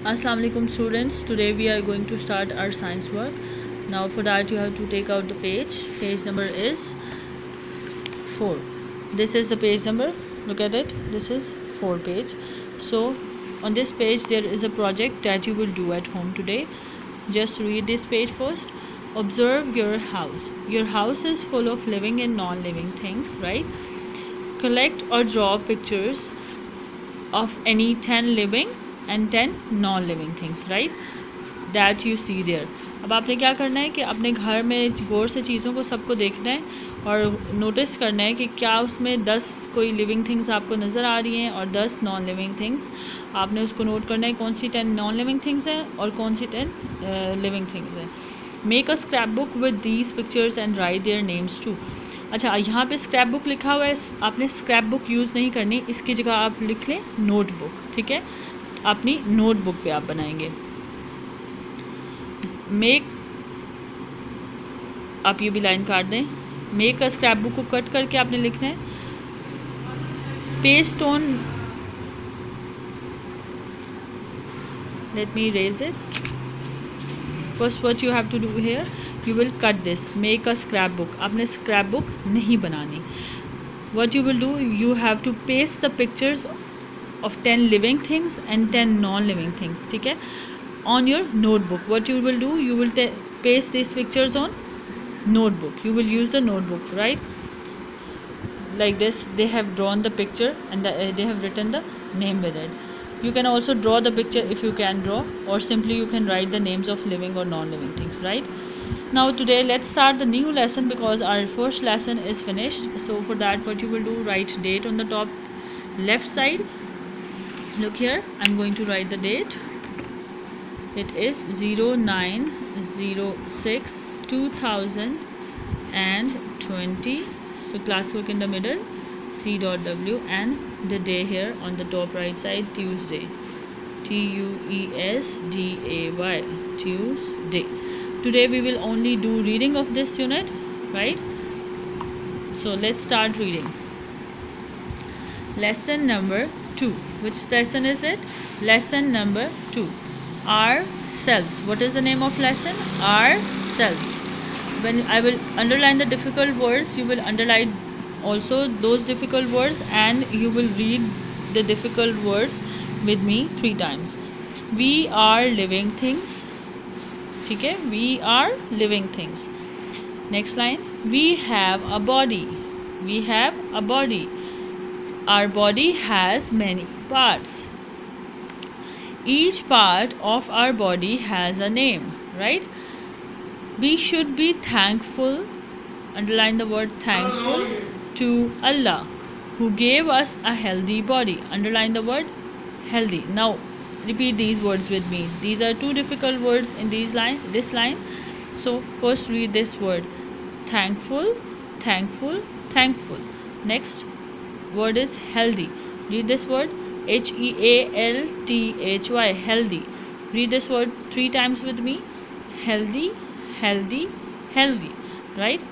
Assalamu alaikum students. Today we are going to start our science work. Now for that you have to take out the page. Page number is 4. This is the page number. Look at it. This is 4 page. So on this page there is a project that you will do at home today. Just read this page first. Observe your house. Your house is full of living and non-living things, right? Collect or draw pictures of any 10 living and 10 non-living things, right, that you see there. अब आपने क्या करना है कि अपने घर में गौर से चीज़ों को सबको देखना है और नोटिस करना है कि क्या उसमें 10 कोई लिविंग थिंग्स आपको नज़र आ रही हैं और 10 नॉन लिविंग थिंग्स. आपने उसको नोट करना है कौन सी 10 नॉन लिविंग थिंग्स हैं और कौन सी 10 लिविंग थिंग्स हैं. Make a scrap book with these pictures and write their names too. अच्छा, यहाँ पे स्क्रैप बुक लिखा हुआ है, आपने स्क्रैप बुक यूज़ नहीं करनी, इसकी जगह आप लिख लें नोटबुक. ठीक है, अपनी नोटबुक पे आप बनाएंगे. मेक, आप ये भी लाइन काट दें. मेक अ स्क्रैप बुक को कट करके आपने लिखना है paste on. Let me erase it. First what you have to do here, you will cut this. Make a scrapbook. आपने scrapbook नहीं बनानी. What you will do, you have to paste the pictures of 10 living things and 10 non-living things. ठीक है, on your notebook. What you will do, you will paste these pictures on notebook. You will use the notebook, right? Like this, they have drawn the picture and they have written the name with it. You can also draw the picture if you can draw, or simply you can write the names of living or non-living things, right? Now today let's start the new lesson because our first lesson is finished. So for that what you will do, write date on the top left side. Look here, I'm going to write the date. It is 09/06/2020. So classwork in the middle, C.W, and the day here on the top right side, Tuesday, TUESDAY, Tuesday. Today we will only do reading of this unit, right? So let's start reading. Lesson number 2. Which lesson is it? Lesson number 2. Ourselves. What is the name of lesson? Ourselves. When I will underline the difficult words, you will underline also those difficult words and you will read the difficult words with me 3 times. We are living things. ठीक है, we are living things. Next line, we have a body. We have a body. Our body has many parts. Each part of our body has a name, right? We should be thankful, underline the word thankful, to Allah who gave us a healthy body. Underline the word healthy. Now repeat these words with me. These are 2 difficult words in this line. So first read this word, thankful, thankful, thankful. Next word is healthy. Read this word, HEALTHY, healthy. Read this word 3 times with me, healthy, healthy, healthy, right?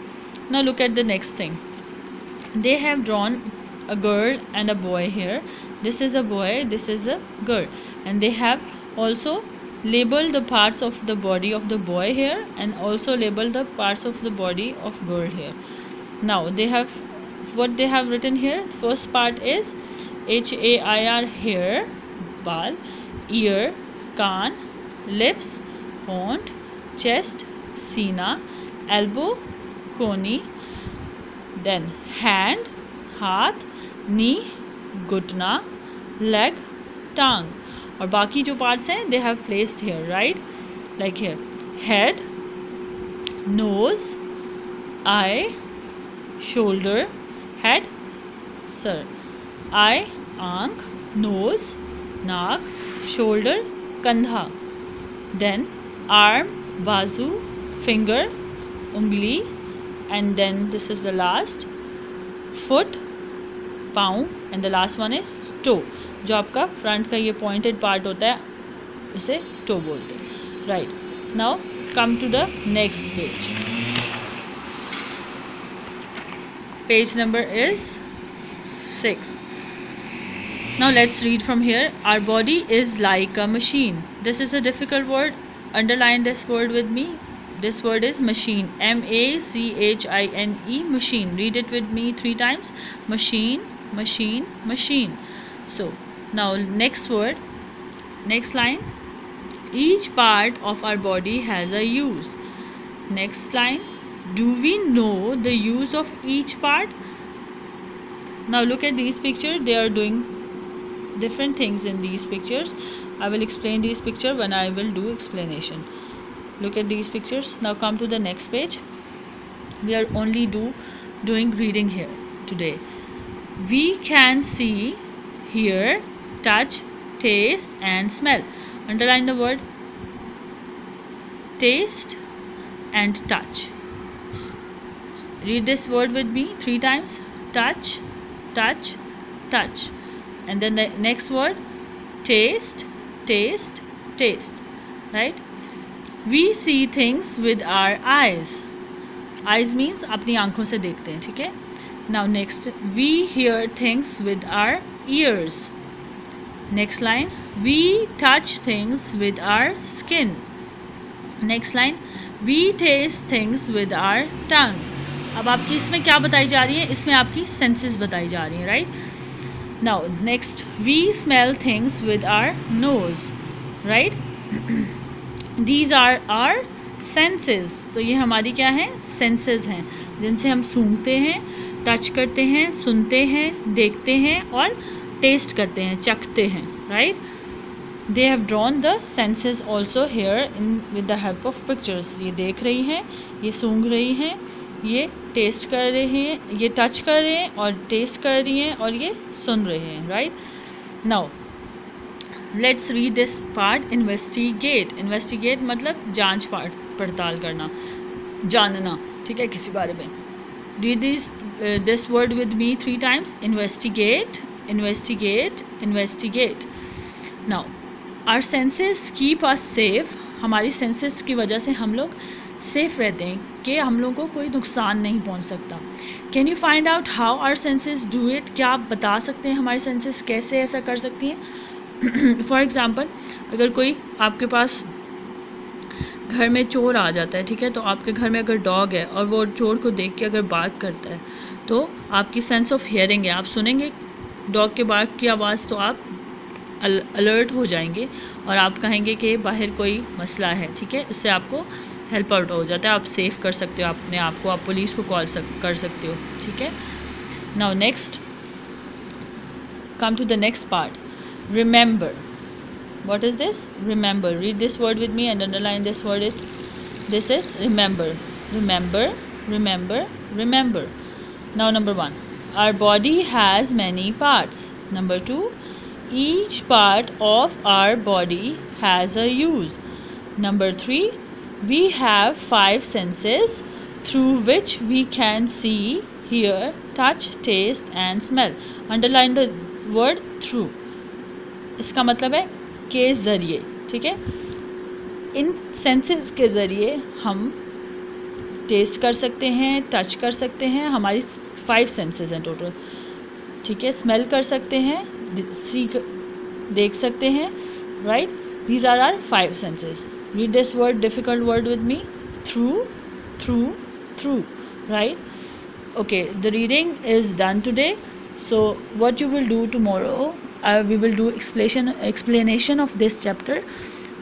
Now look at the next thing. They have drawn a girl and a boy here. This is a boy, this is a girl, and they have also labeled the parts of the body of the boy here and also labeled the parts of the body of girl here. Now they have, what they have written here, first part is HAIR, hair, bal, ear, kaan, lips, haunt, chest, sina, elbow, koni, then hand, हाथ, knee, घुटना, leg, tongue. और बाकी जो parts हैं they have placed here, right? Like here, head, nose, eye, shoulder, head, sir, eye, आँख, nose, नाक, shoulder, कंधा, then arm, बाजू, finger, उंगली, and then this is the last, foot, पाँव, and the last one is toe. जो आपका front का ये पॉइंटेड पार्ट होता है उसे टो बोलते हैं, right? Now come to the next page. Page number is 6. Now let's read from here. Our body is like a machine. This is a difficult word. Underline this word with me. This word is machine. M-A-C-H-I-N-E, machine. Read it with me 3 times. Machine, machine, machine. So now next word, next line. Each part of our body has a use. Next line. Do we know the use of each part? Now look at these pictures. They are doing different things in these pictures. I will explain these pictures when I will do explanation. Look at these pictures. Now come to the next page. We are only doing reading here today. We can see, hear, touch, taste and smell. Underline the word taste and touch. Read this word with me 3 times. Touch, touch, touch. And then the next word, taste, taste, taste. Right? We see things with our eyes. Eyes means अपनी आँखों से देखते हैं, ठीक है? Now next, we hear things with our ears. Next line, we touch things with our skin. Next line, we taste things with our tongue. अब आपकी इसमें क्या बताई जा रही है? इसमें आपकी senses बताई जा रही है, right? Now next, we smell things with our nose, right? These are our senses. तो ये हमारी क्या है? Senses हैं, जिनसे हम सूंघते हैं, टच करते हैं, सुनते हैं, देखते हैं और टेस्ट करते हैं, चखते हैं, right? They have drawn the senses also here with the help of pictures. ये देख रही हैं, ये सूंघ रही हैं, ये टेस्ट कर रहे हैं, ये टच कर रहे हैं और टेस्ट कर रही हैं और ये सुन रहे हैं, right? Now let's read this part. Investigate. Investigate मतलब जांच पड़ताल करना, जानना, ठीक है, किसी बारे में. Read this word with me 3 times. Investigate, investigate, investigate. Now our senses keep us safe. हमारी senses की वजह से हम लोग सेफ रहते हैं कि हम लोगों को कोई नुकसान नहीं पहुंच सकता. Can you find out how our senses do it? क्या आप बता सकते हैं हमारी senses कैसे ऐसा कर सकती हैं? फॉर एग्ज़ाम्पल, अगर कोई आपके पास घर में चोर आ जाता है, ठीक है, तो आपके घर में अगर डॉग है और वो चोर को देख के अगर बार्क करता है तो आपकी सेंस ऑफ हियरिंग है, आप सुनेंगे डॉग के बार्क की आवाज़ तो आप अलर्ट हो जाएंगे और आप कहेंगे कि बाहर कोई मसला है, ठीक है, उससे आपको हेल्प आउट हो जाता है, आप सेव कर सकते हो अपने आप को, आप पुलिस को कॉल कर सकते हो, ठीक है. Now next, come to the next part. Remember. What is this? Remember. Read this word with me and underline this word. This is remember. Remember, remember, remember. Now number 1. Our body has many parts. Number 2. Each part of our body has a use. Number 3. We have 5 senses through which we can see, hear, touch, taste and smell. Underline the word through. इसका मतलब है के ज़रिए, ठीक है. इन senses के ज़रिए हम टेस्ट कर सकते हैं, टच कर सकते हैं, हमारी 5 सेंसेस हैं टोटल, ठीक है. स्मेल कर सकते हैं, देख सकते हैं, right. These are are 5 senses. Read this word, difficult word with me. Through, through, through, right. Okay, the reading is done today. So what you will do tomorrow, we will do explanation of this chapter.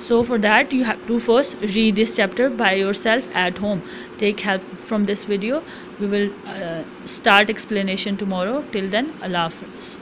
So for that you have to first read this chapter by yourself at home. Take help from this video. We will start explanation tomorrow. Till then, Allah Hafiz.